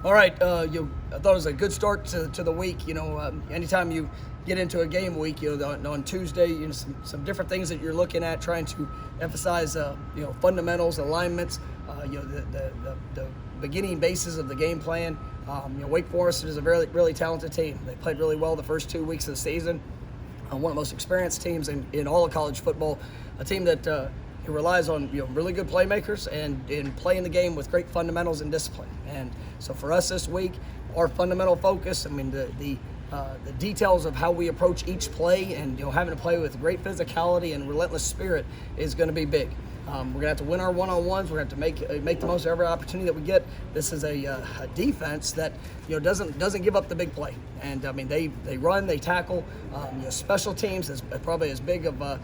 All right, I thought it was a good start to the week. Anytime you get into a game week, on Tuesday, some different things that you're looking at, trying to emphasize, fundamentals, alignments, the beginning basis of the game plan. Wake Forest is a really talented team. They played really well the first 2 weeks of the season. One of the most experienced teams in all of college football, a team that who relies on really good playmakers and in playing the game with great fundamentals and discipline. And so for us this week, our fundamental focus, the details of how we approach each play and having to play with great physicality and relentless spirit is going to be big. We're going to have to win our one-on-ones. We're going to have to make the most of every opportunity that we get. This is a defense that doesn't give up the big play. And they run, they tackle. Special teams is probably as big of a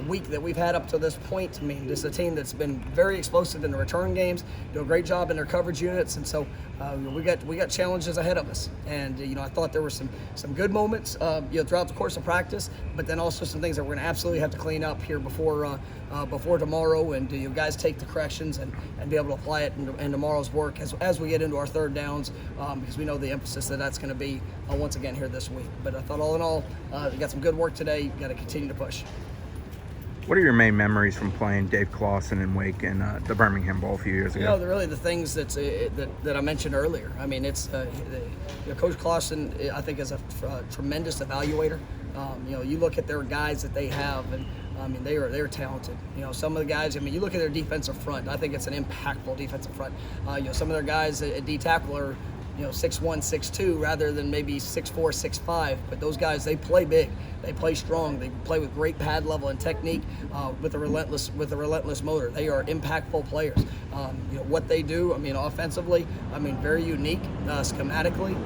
week that we've had up to this point. This is a team that's been very explosive in the return games. Do a great job in their coverage units, and so we got challenges ahead of us. And I thought there were some good moments throughout the course of practice, but then also some things that we're going to absolutely have to clean up here before tomorrow, and you guys take the corrections and be able to apply it in tomorrow's work as we get into our third downs, because we know the emphasis that's going to be once again here this week. But I thought all in all, we got some good work today. Got to continue to push. What are your main memories from playing Dave Clawson and Wake in the Birmingham Bowl a few years ago? Really the things that I mentioned earlier. It's Coach Clawson, I think, is a tremendous evaluator. You look at their guys that they have, and they're talented. Some of the guys. You look at their defensive front. I think it's an impactful defensive front. Some of their guys at D tackle are 6'1", 6'2", rather than maybe 6'4", 6'5". But those guys, they play big, they play strong, they play with great pad level and technique, with a relentless motor. They are impactful players. What they do, offensively, very unique, schematically.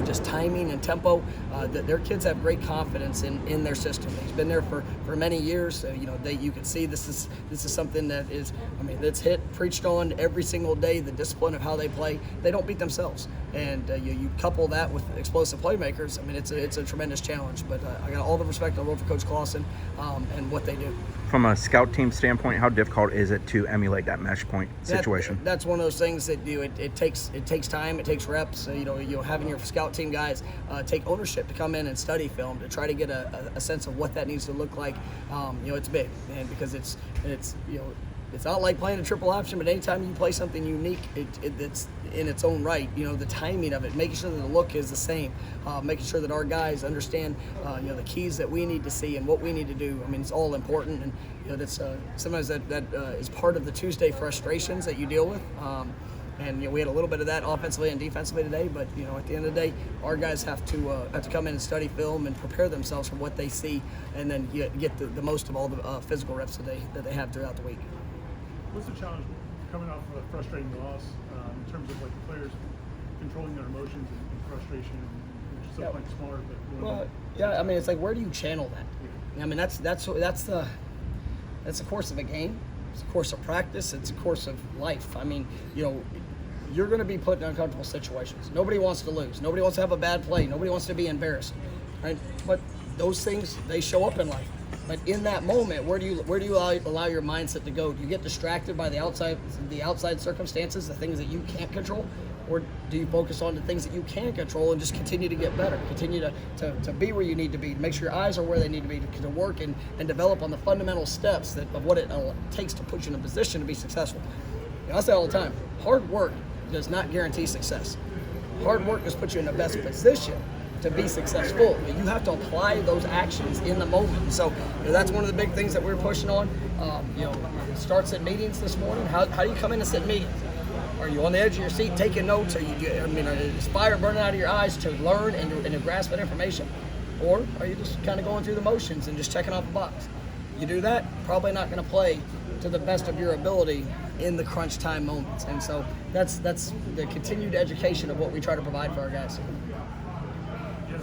Just timing and tempo. Their kids have great confidence in their system. He's been there for many years. So, you can see this is something that is, that's preached on every single day. The discipline of how they play. They don't beat themselves, and you couple that with explosive playmakers. It's a tremendous challenge. But I got all the respect in the world for Coach Clawson and what they do. From a scout team standpoint, how difficult is it to emulate that mesh point situation? That's one of those things that it takes time, it takes reps. Having your scout team guys take ownership to come in and study film to try to get a sense of what that needs to look like. It's big, and because it's not like playing a triple option, but anytime you play something unique, it's in its own right. The timing of it, making sure that the look is the same, making sure that our guys understand, the keys that we need to see and what we need to do. it's all important, and that's sometimes that is part of the Tuesday frustrations that you deal with. And we had a little bit of that offensively and defensively today, but at the end of the day, our guys have to come in and study film and prepare themselves for what they see, and then get the most of all the physical reps that they have throughout the week. What's the challenge coming off of a frustrating loss in terms of players controlling their emotions and frustration, which is so much smaller? But it's like, where do you channel that? That's the course of a game. It's a course of practice. It's a course of life. You're going to be put in uncomfortable situations. Nobody wants to lose. Nobody wants to have a bad play. Nobody wants to be embarrassed, right? But those things, they show up in life. But in that moment, where do you allow your mindset to go? Do you get distracted by the outside circumstances, the things that you can't control, or do you focus on the things that you can control and just continue to get better, continue to be where you need to be, to make sure your eyes are where they need to be, to work and develop on the fundamental steps of what it takes to put you in a position to be successful? I say all the time, hard work does not guarantee success. Hard work just puts you in the best position to be successful. You have to apply those actions in the moment. And so that's one of the big things that we're pushing on. It starts at meetings this morning. How do you come in and sit in meetings? Are you on the edge of your seat taking notes? Are is fire burning out of your eyes to learn and to grasp that information? Or are you just kind of going through the motions and just checking off a box? You do that, probably not going to play to the best of your ability in the crunch time moments. And so that's the continued education of what we try to provide for our guys. You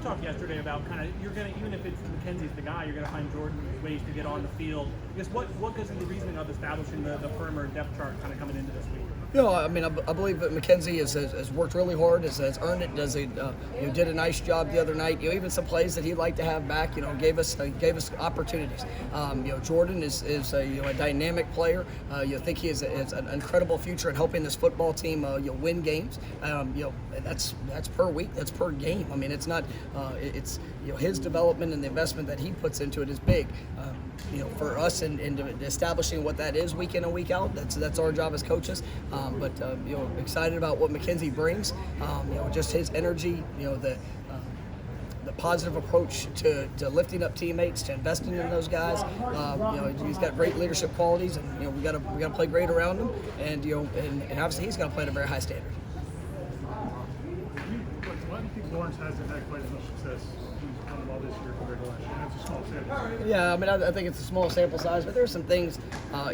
talked yesterday about you're going to, even if it's McKenzie's the guy, you're going to find Jordan ways to get on the field. I guess what goes into the reasoning of establishing the firmer depth chart coming into this week? I mean, I believe that McKenzie has worked really hard, has earned it, did a nice job the other night. Even some plays that he'd like to have back, gave us opportunities. Jordan is a dynamic player. You think he has an incredible future in helping this football team win games. That's per week, that's per game. I mean, it's not it's his development and the investment that he puts into it is big. For us in establishing what that is week in and week out, that's our job as coaches. But excited about what McKenzie brings. Just his energy. The positive approach to lifting up teammates, to investing in those guys. He's got great leadership qualities, and we got to play great around him. And and obviously he's got to play at a very high standard. Why do you think Lawrence hasn't had quite as much success all this year compared to last year? It's a small sample. Yeah, I mean, I think it's a small sample size, but there's some things,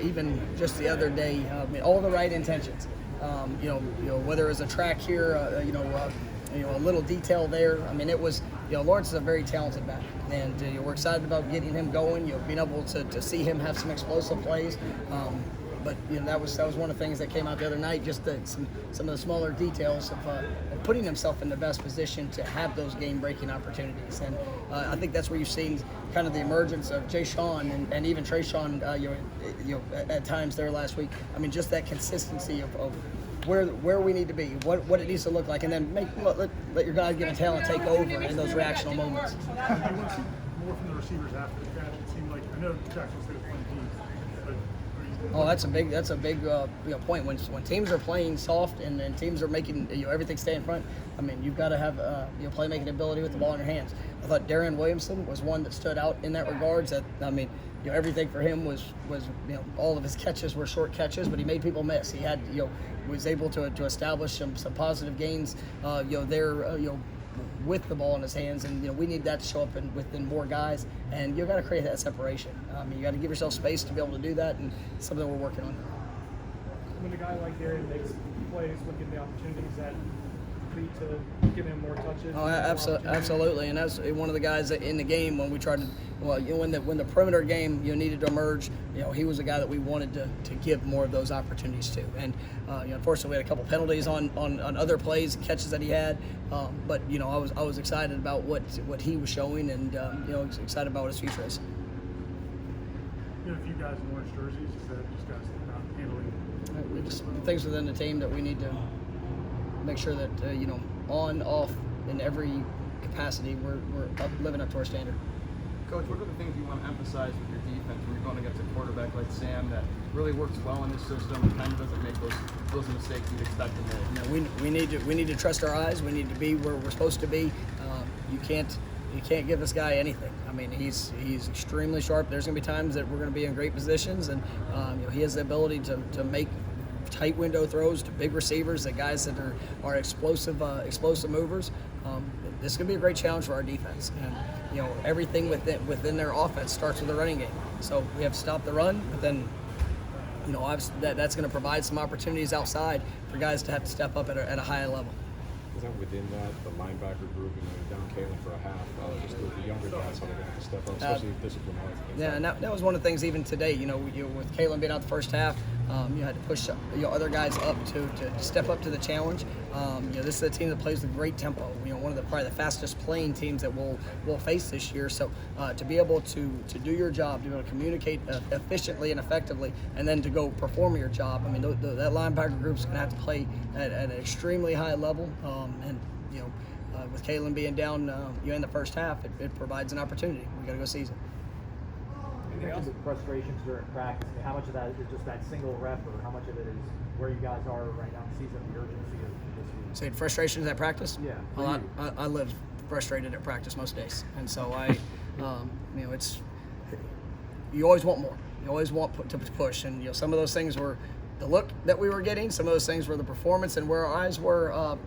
even just the other day, all the right intentions. Whether it's a track here, a little detail there. I mean, it was, Lawrence is a very talented back, and we're excited about getting him going. Being able to see him have some explosive plays. But that was one of the things that came out the other night. Just some of the smaller details of putting himself in the best position to have those game-breaking opportunities. And I think that's where you've seen kind of the emergence of Jay Sean and even Trey Sean. At times there last week. I mean, just that consistency of where we need to be, what it needs to look like, and then let your guys given talent take over in those reactional moments. Do you want to see more from the receivers after the catch? It seemed like, I know Jackson State was playing deep, but oh, that's a big point. When teams are playing soft and teams are making everything stay in front. I mean, you've got to have playmaking ability with the ball in your hands. I thought Darian Williamson was one that stood out in that regards. That everything for him was all of his catches were short catches, but he made people miss. He had was able to establish some positive gains with the ball in his hands, and we need that to show up within more guys, and you've got to create that separation. I mean, you got to give yourself space to be able to do that, and it's something we're working on. When a guy like Darian makes plays, looking at the opportunities that lead to giving him more touches. Oh, absolutely, and that's one of the guys that in the game when we tried to, when the perimeter game needed to emerge, he was a guy that we wanted to give more of those opportunities to. And unfortunately, we had a couple penalties on other plays, catches that he had. But I was excited about what he was showing, and excited about what his future is. A few guys in orange jerseys. Is that just guys that are not handling? Just things within the team that we need to make sure that on, off, in every capacity, we're living up to our standard. Coach, what are the things you want to emphasize with your defense when you're going against a quarterback like Sam that really works well in this system and kind of doesn't make those mistakes you'd expect him to? We need to trust our eyes. We need to be where we're supposed to be. You can't give this guy anything. I mean, he's extremely sharp. There's going to be times that we're going to be in great positions, and he has the ability to make tight window throws to big receivers, the guys that are explosive movers. This is going to be a great challenge for our defense, and everything within their offense starts with the running game. So we have to stop the run, but then obviously that's going to provide some opportunities outside for guys to have to step up at a higher level. Is that within that, the linebacker group, down Kalen for a half, just the younger guys, how they're going to step up, especially discipline-wise? Yeah, and that was one of the things even today, with Kalen being out the first half, you had to push other guys up to step up to the challenge. This is a team that plays with great tempo. One of probably the fastest playing teams that we'll face this year. So to be able to do your job, to be able to communicate efficiently and effectively, and then to go perform your job. I mean, that linebacker group's going to have to play at an extremely high level. With Kalen being down in the first half, it provides an opportunity. We got to go seize it. You mentioned the frustrations during practice. I mean, how much of that is just that single rep, or how much of it is where you guys are right now in the season, the urgency of this week? Say frustrations at practice? Yeah. Well, I live frustrated at practice most days, and so it's you always want more. You always want to push, and some of those things were the look that we were getting. Some of those things were the performance and where our eyes were.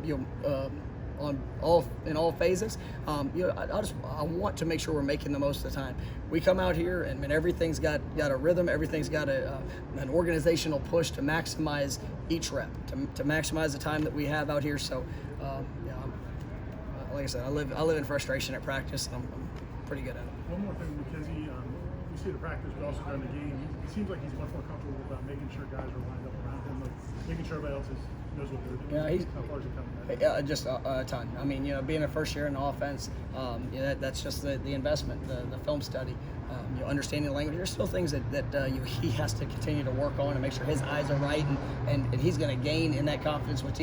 In all phases. I want to make sure we're making the most of the time. We come out here and everything's got a rhythm, everything's got an organizational push to maximize each rep, to maximize the time that we have out here. So, like I said, I live in frustration at practice, and I'm pretty good at it. One more thing, McKenzie, you see the practice, but also during the game, it seems like he's much more comfortable about making sure guys are lined up around him. Like, making sure everybody else knows what they're doing. Yeah, he's- how far is it coming? Just a ton. I mean, being a first year in the offense, that's just the investment, the film study, understanding the language. There's still things that he has to continue to work on and make sure his eyes are right, and he's going to gain in that confidence with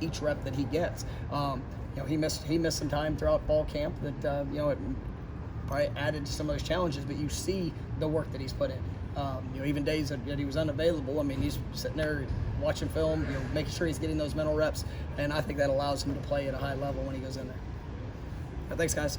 each rep that he gets. He missed some time throughout fall camp that it probably added to some of those challenges, but you see the work that he's put in. Even days that he was unavailable, I mean, he's sitting there watching film, making sure he's getting those mental reps, and I think that allows him to play at a high level when he goes in there. Thanks, guys.